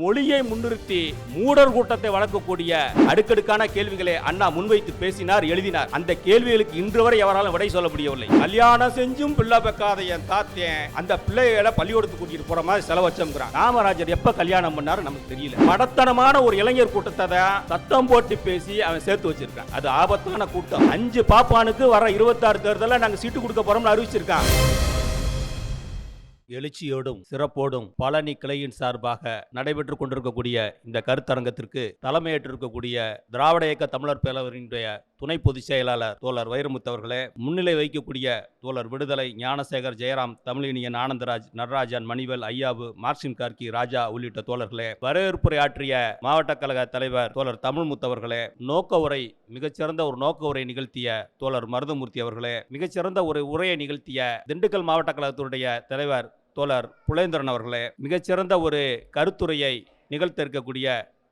மொழியை முன்னிறுத்தி மூடர் கூட்டத்தை வளர்க்கக்கூடிய அடுக்கடுக்கான கேள்விகளை அண்ணா முன்வைத்து பேசினார், எழுதினார். அந்த கேள்விகளுக்கு இன்று வரை எவராலும் விடை சொல்ல முடியவில்லை. கல்யாணம் செஞ்சும் பிள்ளை பெக்காத என் தாத்தேன் அந்த பிள்ளைகளை பள்ளிக்கூடத்துக்கு கூட்டிட்டு போற மாதிரி செலவச்சம்ங்கிறான். காமராஜர் எப்ப கல்யாணம் பண்ணாரு நமக்கு தெரியல. மடத்தனமான ஒரு இளைஞர் கூட்டத்தை சத்தம் போட்டு பேசி அவன் சேர்த்து வச்சிருக்கான். அது ஆபத்தான கூட்டம். 5 பாப்பானுக்கு வர 26 தேர்தலில் நாங்க சீட்டு கொடுக்க போறோம்னு அறிவிச்சிருக்கான். எழுச்சியோடும் சிறப்போடும் பழனி கிளையின் சார்பாக நடைபெற்றுக் கொண்டிருக்கக்கூடிய இந்த கருத்தரங்கத்திற்கு தலைமையேற்றிருக்கக்கூடிய திராவிட இயக்க தமிழர் பேரவையினுடைய துணை பொதுச் செயலாளர் தோழர் வைரமுத்து அவர்களே, முன்னிலை வைக்கக்கூடிய தோழர் விடுதலை, ஞானசேகர், ஜெயராம், தமிழினியன், ஆனந்தராஜ், நடராஜன், மணிவேல், ஐயாபு, மார்சின் கார்கி, ராஜா உள்ளிட்ட தோழர்களே, வரவேற்புரை ஆற்றிய மாவட்ட கழக தலைவர் தோழர் தமிழ்முத்து அவர்களே, நோக்க உரை மிகச்சிறந்த ஒரு நோக்க உரை நிகழ்த்திய தோழர் மருதமூர்த்தி அவர்களே, மிகச்சிறந்த ஒரு உரையை நிகழ்த்திய திண்டுக்கல் மாவட்ட கழகத்துடைய தலைவர் தோழர் புலேந்திரன் அவர்களே, மிகச்சிறந்த ஒரு கருத்துரையை நிகழ்த்த இருக்கக்கூடிய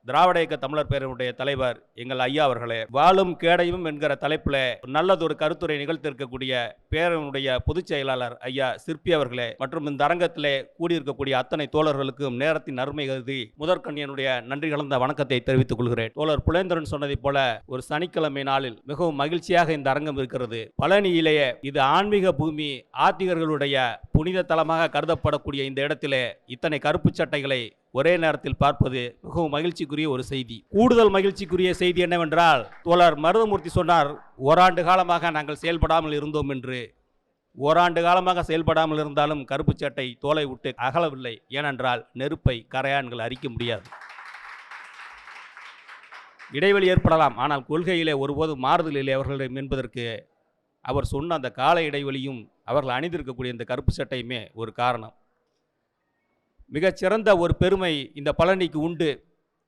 திராவிட இயக்க தமிழர் பேரவையுடைய தலைவர் எங்கள் ஐயா அவர்களே, வாழும் கேடையும் என்கிற தலைப்பில் நல்லதொரு கருத்துரை நிகழ்த்திருக்கக்கூடிய பேரவையுடைய பொதுச் செயலாளர் ஐயா சிற்பி அவர்களே, மற்றும் இந்த அரங்கத்திலே கூடியிருக்கக்கூடிய அத்தனை தோழர்களுக்கும் நேரத்தின் அருமை கருதி முதற்கண் என்னுடைய நன்றி கலந்த வணக்கத்தை தெரிவித்துக் கொள்கிறேன். தோழர் புலேந்திரன் சொன்னதை போல ஒரு சனிக்கிழமை நாளில் மிகவும் மகிழ்ச்சியாக இந்த அரங்கம் இருக்கிறது. பழனியிலேயே இது ஆன்மீக பூமி, ஆத்திகர்களுடைய புனித தலமாக கருதப்படக்கூடிய இந்த இடத்திலே இத்தனை கருப்பு சட்டைகளை ஒரே நேரத்தில் பார்ப்பது மிகவும் மகிழ்ச்சிக்குரிய ஒரு செய்தி. கூடுதல் மகிழ்ச்சிக்குரிய செய்தி என்னவென்றால், தோழர் மருதமூர்த்தி சொன்னார், ஓராண்டு காலமாக நாங்கள் செயல்படாமல் இருந்தோம் என்று. ஓராண்டு காலமாக செயல்படாமல் இருந்தாலும் கருப்பு சட்டை தோலை விட்டு அகலவில்லை. ஏனென்றால் நெருப்பை கரையான்கள் அரிக்க முடியாது. இடைவெளி ஏற்படலாம், ஆனால் கொள்கையிலே ஒருபோதும் மாறுதல் இல்லை அவர்களிடம் என்பதற்கு அவர் சொன்ன அந்த கால இடைவெளியும் அவர்கள் அணிந்திருக்கக்கூடிய இந்த கருப்பு சட்டையுமே ஒரு காரணம். மிகச்சிறந்த ஒரு பெருமை இந்த பழனிக்கு உண்டு.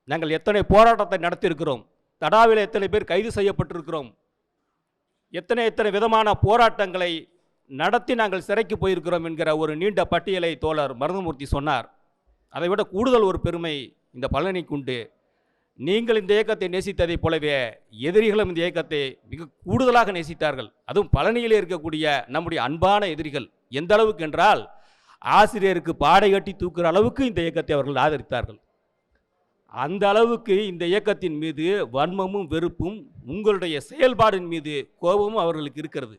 நாங்கள் எத்தனை போராட்டத்தை நடத்தியிருக்கிறோம், தடாவில் எத்தனை பேர் கைது செய்யப்பட்டிருக்கிறோம், எத்தனை விதமான போராட்டங்களை நடத்தி நாங்கள் சிறைக்கு போயிருக்கிறோம் என்கிற ஒரு நீண்ட பட்டியலை தோழர் மருதமூர்த்தி சொன்னார். அதைவிட கூடுதல் ஒரு பெருமை இந்த பழனிக்கு உண்டு. நீங்கள் இந்த இயக்கத்தை நேசித்ததை போலவே எதிரிகளும் இந்த இயக்கத்தை மிக கூடுதலாக நேசித்தார்கள். அதுவும் பழனியில் இருக்கக்கூடிய நம்முடைய அன்பான எதிரிகள் எந்த அளவுக்கு என்றால், ஆசிரியருக்கு பாடை கட்டி தூக்குற அளவுக்கு இந்த இயக்கத்தை அவர்கள் ஆதரித்தார்கள். அந்த அளவுக்கு இந்த இயக்கத்தின் மீது வன்மமும் வெறுப்பும், உங்களுடைய செயல்பாடின் மீது கோபமும் அவர்களுக்கு இருக்கிறது.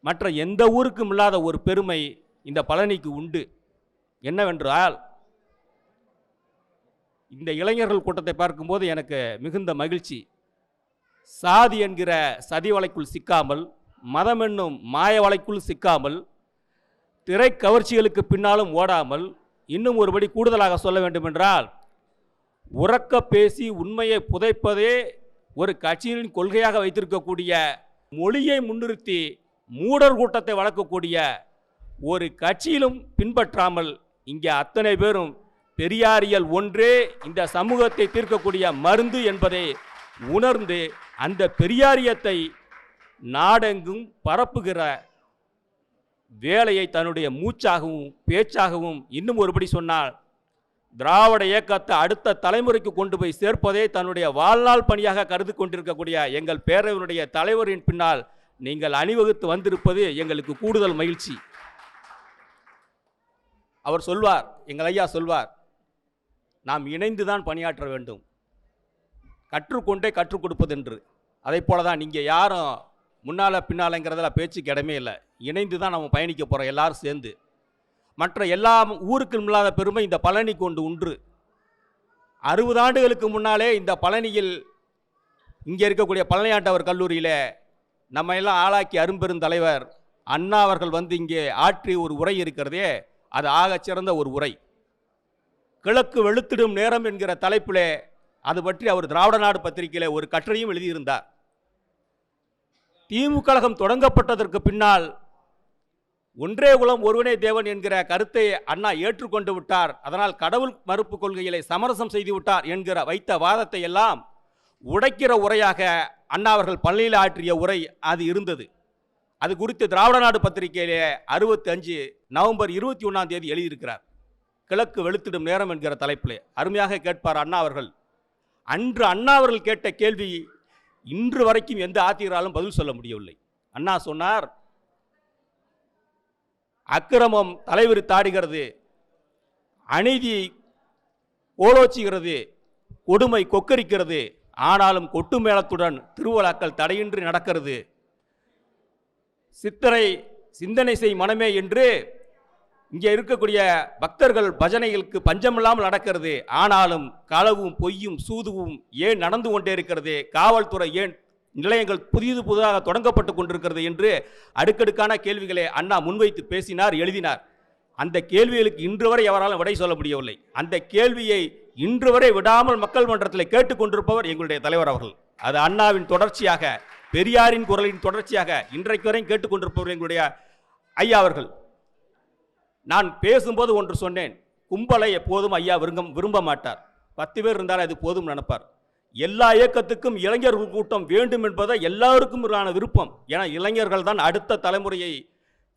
மற்ற எந்த ஊருக்கும் இல்லாத ஒரு பெருமை இந்த பழனிக்கு உண்டு. என்னவென்றால், இந்த இளைஞர்கள் கூட்டத்தை பார்க்கும்போது எனக்கு மிகுந்த மகிழ்ச்சி. சாதி என்கிற சதி வலைக்குள் சிக்காமல், மதம் என்னும் மாய வலைக்குள் சிக்காமல், திரை கவர்ச்சிகளுக்கு பின்னாலும் ஓடாமல், இன்னும் ஒருபடி கூடுதலாக சொல்ல வேண்டுமென்றால், உறக்க பேசி உண்மையை புதைப்பதே ஒரு கட்சியின் கொள்கையாக வைத்திருக்கக்கூடிய, மொழியை முன்னிறுத்தி மூடர் கூட்டத்தை வளர்க்கக்கூடிய ஒரு கட்சியிலும் பின்பற்றாமல், இங்கே அத்தனை பேரும் பெரியாரியல் ஒன்றே இந்த சமூகத்தை தீர்க்கக்கூடிய மருந்து என்பதை உணர்ந்து அந்த பெரியாரியத்தை நாடெங்கும் பரப்புகிற வேலையை தன்னுடைய மூச்சாகவும் பேச்சாகவும், இன்னும் ஒருபடி சொன்னால் திராவிட இயக்கத்தை அடுத்த தலைமுறைக்கு கொண்டு போய் சேர்ப்பதே தன்னுடைய வாழ்நாள் பணியாக கருதி கொண்டிருக்கக்கூடிய எங்கள் பேரவையினுடைய தலைவரின் பின்னால் நீங்கள் அணிவகுத்து வந்திருப்பது எங்களுக்கு கூடுதல் மகிழ்ச்சி. அவர் சொல்வார், எங்கள் ஐயா சொல்வார், நாம் இணைந்து தான் பணியாற்ற வேண்டும், கற்றுக்கொண்டே கற்றுக் கொடுப்பது என்று. அதை போல தான் நீங்கள் யாரும் முன்னால் பின்னாலங்கிறதுல பேச்சுக்கு இடமே இல்லை. இணைந்து தான் நம்ம பயணிக்க போகிறோம் எல்லாரும் சேர்ந்து. மற்ற எல்லா ஊருக்கும் இல்லாத பெருமை இந்த பழனி கொண்டு உண்டு. 60 ஆண்டுகளுக்கு முன்னாலே இந்த பழனியில், இங்கே இருக்கக்கூடிய பழனியாண்டவர் கல்லூரியில் நம்ம எல்லாம் ஆளாக்கி அரும்பெருந்தலைவர் அண்ணா அவர்கள் வந்து இங்கே ஆற்றிய ஒரு உரை இருக்கிறதே, அது ஆகச்சிறந்த ஒரு உரை. கிழக்கு வெளுத்திடும் நேரம் என்கிற தலைப்பிலே அது பற்றி அவர் திராவிட நாடு பத்திரிகையிலே ஒரு கட்டுரையும் எழுதியிருந்தார். திமுக கழகம் தொடங்கப்பட்டதற்கு பின்னால் ஒன்றே குலம் ஒருவனே தேவன் என்கிற கருத்தை அண்ணா ஏற்றுக்கொண்டு விட்டார், அதனால் கடவுள் மறுப்பு கொள்கைகளை சமரசம் செய்து விட்டார் என்கிற வைத்த வாதத்தை எல்லாம் உடைக்கிற உரையாக அண்ணா அவர்கள் பள்ளியில் ஆற்றிய உரை அது இருந்தது. அது குறித்து திராவிட நாடு பத்திரிகையிலே 65 நவம்பர் 21 எழுதியிருக்கிறார். கிழக்கு வெளுத்திடும் நேரம் என்கிற தலைப்பிலே அருமையாக கேட்பார் அண்ணா அவர்கள். அன்று அண்ணா அவர்கள் கேட்ட கேள்வி இன்று வரைக்கும் எந்த ஆத்திகராலும் பதில் சொல்ல முடியவில்லை. அண்ணா சொன்னார், அக்கிரமம் தலைவிரித்தாடுகிறது, அநீதி கோலோச்சுகிறது, கொடுமை கொக்கரிக்கிறது. ஆனாலும் கொட்டு மேளத்துடன் திருவிழாக்கள் தடையின்றி நடக்கிறது. சித்தரை சிந்தனை செய் மனமே என்று இங்கே இருக்கக்கூடிய பக்தர்கள் பஜனைகளுக்கு பஞ்சமில்லாமல் நடக்கிறது. ஆனாலும் களவும் பொய்யும் சூதுவும் ஏன் நடந்து கொண்டே இருக்கிறது? காவல்துறை ஏன் நிலையங்கள் புதிதாக தொடங்கப்பட்டு கொண்டிருக்கிறது என்று அடுக்கடுக்கான கேள்விகளை அண்ணா முன்வைத்து பேசினார், எழுதினார். அந்த கேள்விகளுக்கு இன்று வரை எவராலும் விடை சொல்ல முடியவில்லை. அந்த கேள்வியை இன்று வரை விடாமல் மக்கள் மன்றத்தில் கேட்டுக்கொண்டிருப்பவர் எங்களுடைய தலைவர் அவர்கள். அது அண்ணாவின் தொடர்ச்சியாக, பெரியாரின் குரலின் தொடர்ச்சியாக இன்றைக்கு வரையும் கேட்டுக்கொண்டிருப்பவர் எங்களுடைய ஐயா அவர்கள். நான் பேசும்போது ஒன்று சொன்னேன், கும்பலை எப்போதும் ஐயா விரும்ப மாட்டார். 10 பேர் இருந்தாலும் அது போதும் நினைப்பார். எல்லா இயக்கத்துக்கும் இளைஞர்கள் கூட்டம் வேண்டும் என்பதை எல்லாருக்கும் விருப்பம். ஏன்னா இளைஞர்கள் தான் அடுத்த தலைமுறையை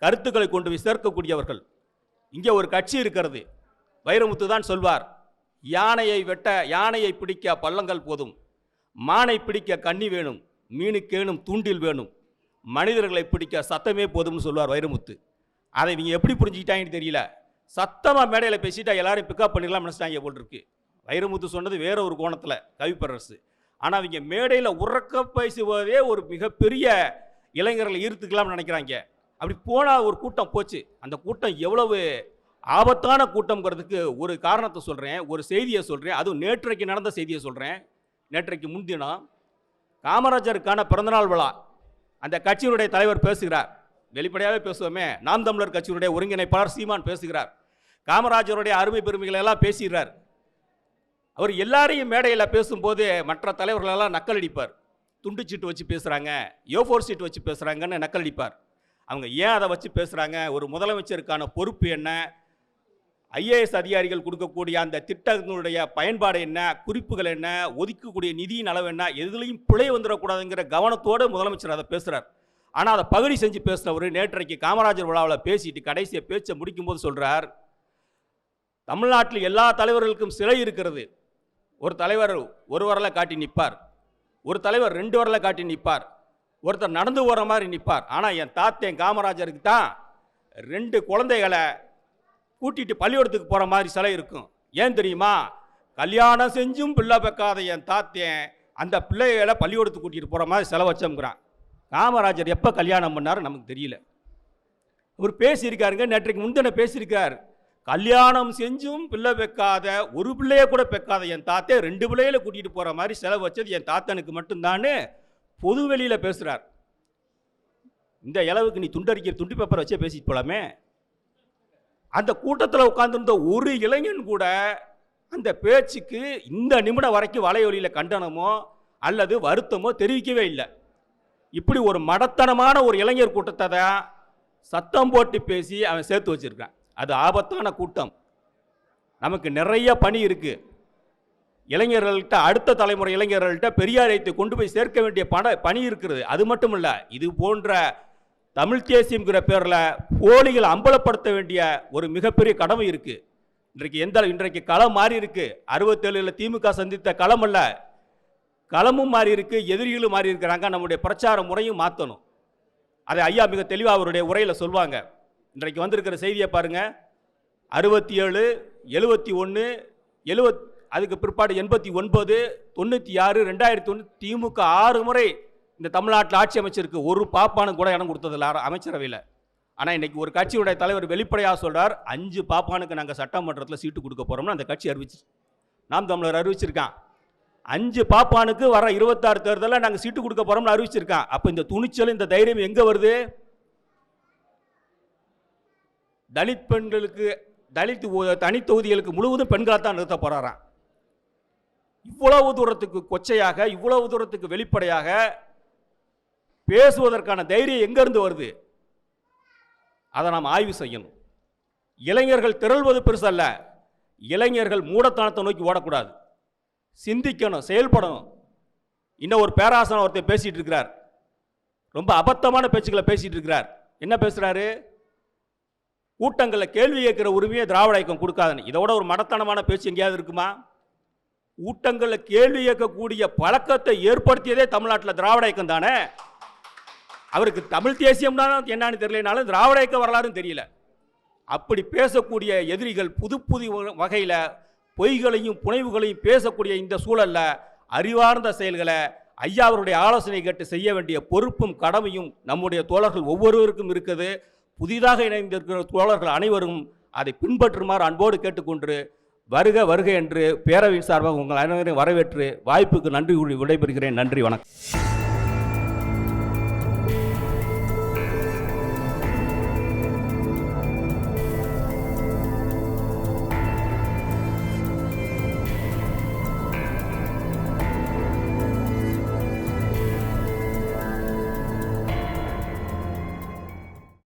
கருத்துக்களை கொண்டு போய் சேர்க்கக்கூடியவர்கள். இங்கே ஒரு கட்சி இருக்கிறது. வைரமுத்து தான் சொல்வார், யானையை பிடிக்க பள்ளங்கள் போதும், மானை பிடிக்க கண்ணி வேணும், மீனுக்கேனும் தூண்டில் வேணும், மனிதர்களை பிடிக்க சத்தமே போதும்னு சொல்வார் வைரமுத்து. அதை இவங்க எப்படி புரிஞ்சுக்கிட்டாங்கன்னு தெரியல. சத்தமாக மேடையில் பேசிட்டா எல்லாரும் பிக்கப் பண்ணிடலாம் நினச்சிட்டாங்க போல் இருக்கு. வைரமுத்து சொன்னது வேற ஒரு கோணத்தில், கவிப்பரசு. ஆனால் அவங்க மேடையில் உறக்க பேசுவதே ஒரு மிகப்பெரிய இளைஞர்களை ஈர்த்துக்கலாம்னு நினைக்கிறாங்க. அப்படி போனால் ஒரு கூட்டம் போச்சு. அந்த கூட்டம் எவ்வளவு ஆபத்தான கூட்டம்ங்கிறதுக்கு ஒரு காரணத்தை சொல்கிறேன், ஒரு செய்தியை சொல்கிறேன். அதுவும் நேற்றைக்கு நடந்த செய்தியை சொல்கிறேன். நேற்றைக்கு முன்தினம் காமராஜருக்கான பிறந்தநாள் விழா. அந்த கட்சியினுடைய தலைவர் பேசுகிறார். வெளிப்படையாகவே பேசுவோமே, நாம் தமிழர் கட்சியினுடைய ஒருங்கிணைப்பாளர் சீமான் பேசுகிறார். காமராஜருடைய அருமை பெருமைகளை எல்லாம் பேசுகிறார். அவர் எல்லாரையும் மேடையில் பேசும்போது மற்ற தலைவர்களெல்லாம் நக்கலடிப்பார். துண்டு சீட்டு வச்சு பேசுகிறாங்க, A4 சீட்டு வச்சு பேசுகிறாங்கன்னு நக்கலடிப்பார். அவங்க ஏன் அதை வச்சு பேசுகிறாங்க? ஒரு முதலமைச்சருக்கான பொறுப்பு என்ன, IAS அதிகாரிகள் கொடுக்கக்கூடிய அந்த திட்டங்களுடைய பயன்பாடு என்ன, குறிப்புகள் என்ன, ஒதுக்கக்கூடிய நிதியின் அளவு என்ன, எதுலையும் பிழை வந்துடக்கூடாதுங்கிற கவனத்தோடு முதலமைச்சர் அதை பேசுகிறார். ஆனால் அதை பகுதி செஞ்சு பேசினவர் நேற்றைக்கு காமராஜர் விழாவில் பேசிட்டு கடைசியை பேச்சை முடிக்கும்போது சொல்கிறார், தமிழ்நாட்டில் எல்லா தலைவர்களுக்கும் சிலை இருக்கிறது. ஒரு தலைவர் ஒரு வரலை காட்டி நிற்பார், ஒரு தலைவர் 2 வரலை காட்டி நிற்பார், ஒருத்தர் நடந்து போகிற மாதிரி நிற்பார். ஆனால் என் தாத்தன் காமராஜருக்கு தான் 2 குழந்தைகளை கூட்டிட்டு பள்ளிக்கூடத்துக்கு போகிற மாதிரி சிலை இருக்கும். ஏன் தெரியுமா? கல்யாணம் செஞ்சும் பிள்ளை பெக்காத என் தாத்தன் அந்த பிள்ளைகளை பள்ளிக்கூடத்துக்கு கூட்டிகிட்டு போகிற மாதிரி சிலை வச்சோங்கிறான். காமராஜர் எப்போ கல்யாணம் பண்ணார் நமக்கு தெரியல. அவர் பேசியிருக்காருங்க, நேற்றைக்கு முந்தின பேசியிருக்கார். கல்யாணம் செஞ்சும் பிள்ளை பெக்காத, ஒரு பிள்ளைய கூட பெக்காத என் தாத்தே 2 பிள்ளைகளை கூட்டிகிட்டு போகிற மாதிரி செலவு வச்சது என் தாத்தனுக்கு மட்டும்தான்னு பொது வெளியில் பேசுகிறார். இந்த அளவுக்கு நீ துண்டறிக்கிற துண்டு பேப்பரை வச்சே பேசிட்டு போலாமே. அந்த கூட்டத்தில் உட்கார்ந்துருந்த ஒரு இளைஞன் கூட அந்த பேச்சுக்கு இந்த நிமிடம் வரைக்கும் வலையொலியில் கண்டனமோ அல்லது வருத்தமோ தெரிவிக்கவே இல்லை. இப்படி ஒரு மடத்தனமான ஒரு இளைஞர் கூட்டத்தை தான் சத்தம் போட்டு பேசி அவன் சேர்த்து வச்சிருக்கான். அது ஆபத்தான கூட்டம். நமக்கு நிறைய பணி இருக்கு. இளைஞர்கள்ட்ட, அடுத்த தலைமுறை இளைஞர்கள்ட்ட பெரியாரை கொண்டு போய் சேர்க்க வேண்டிய பணி இருக்கிறது. அது மட்டும் இல்லை, இது போன்ற தமிழ் தேசியம்ங்கிற பேரில் போலிகள் அம்பலப்படுத்த வேண்டிய ஒரு மிகப்பெரிய கடமை இருக்கு. இன்றைக்கு களம் மாறி இருக்கு. 67 திமுக சந்தித்த களம் அல்ல, களமும் மாறி இருக்கு, எதிரிகளும் மாறி இருக்கிறாங்க. நம்முடைய பிரச்சார முறையும் மாற்றணும். அதை ஐயா மிக தெளிவாக அவருடைய உரையில் சொல்வாங்க. இன்றைக்கு வந்திருக்கிற செய்தியை பாருங்க. 67, 71, 70, அதுக்கு பிற்பாடு 89, 96, 2001 திமுக 6 முறை இந்த தமிழ்நாட்டில் ஆட்சி அமைச்சிருக்கு. ஒரு பாப்பானுக்கு கூட இடம் கொடுத்ததில்ல அமைச்சரவையில். ஆனால் இன்னைக்கு ஒரு கட்சியுடைய தலைவர் வெளிப்படையாக சொல்றார், 5 பாப்பானுக்கு நாங்கள் சட்டமன்றத்தில் சீட்டு கொடுக்க போறோம்னு அந்த கட்சி அறிவிச்சு, நாம் தமிழர் அறிவிச்சிருக்கான். 5 பாப்பானுக்கு வர 26 தேர்தலில் நாங்கள் சீட்டு கொடுக்க போறோம்னு அறிவிச்சிருக்கான். அப்போ இந்த துணிச்சல், இந்த தைரியம் எங்க வருது? தலித் பெண்களுக்கு, தலித் தனி தொகுதிகளுக்கு முழுவதும் பெண்களாக தான் நிறுத்த போறாராம். இவ்வளவு தூரத்துக்கு கொச்சையாக, இவ்வளவு தூரத்துக்கு வெளிப்படையாக பேசுவதற்கான தைரியம் எங்கிருந்து வருது? அதை நாம் ஆய்வு செய்யணும். இளைஞர்கள் திரள்வது பெருசல்ல, இளைஞர்கள் மூடத்தனத்தை நோக்கி ஓடக்கூடாது, சிந்திக்கணும், செயல்படணும். இன்னும் ஒரு பேராசனம் ஒருத்தர் பேசிட்டு இருக்கிறார், ரொம்ப அபத்தமான பேச்சுக்களை பேசிட்டு இருக்கிறார். என்ன பேசுறாரு? கூட்டங்களில் கேள்வி கேட்கிற உரிமையை திராவிட இயக்கம் கொடுக்காதுன்னு. இதோட ஒரு மடத்தனமான பேச்சு எங்கேயாவது இருக்குமா? கூட்டங்களில் கேள்வி கேட்கக்கூடிய பழக்கத்தை ஏற்படுத்தியதே தமிழ்நாட்டில் திராவிட இயக்கம் தானே. அவருக்கு தமிழ் தேசியம் தான் என்னன்னு தெரியலனாலும் திராவிட இயக்க வரலாறும் தெரியல. அப்படி பேசக்கூடிய எதிரிகள் புது புது வகையில் பொய்களையும் புனைவுகளையும் பேசக்கூடிய இந்த சூழல்ல அறிவார்ந்த செயல்களை ஐயா அவருடைய ஆலோசனை கேட்டு செய்ய வேண்டிய பொறுப்பும் கடமையும் நம்முடைய தோழர்கள் ஒவ்வொருவருக்கும் இருக்குது. புதிதாக இணைந்திருக்கிற தோழர்கள் அனைவரும் அதை பின்பற்றுமாறு அன்போடு கேட்டுக்கொண்டு வருக வருக என்று பேரவையின் சார்பாக உங்கள் அனைவரையும் வரவேற்று வாய்ப்புக்கு நன்றி கூறி விடைபெறுகிறேன். நன்றி, வணக்கம்.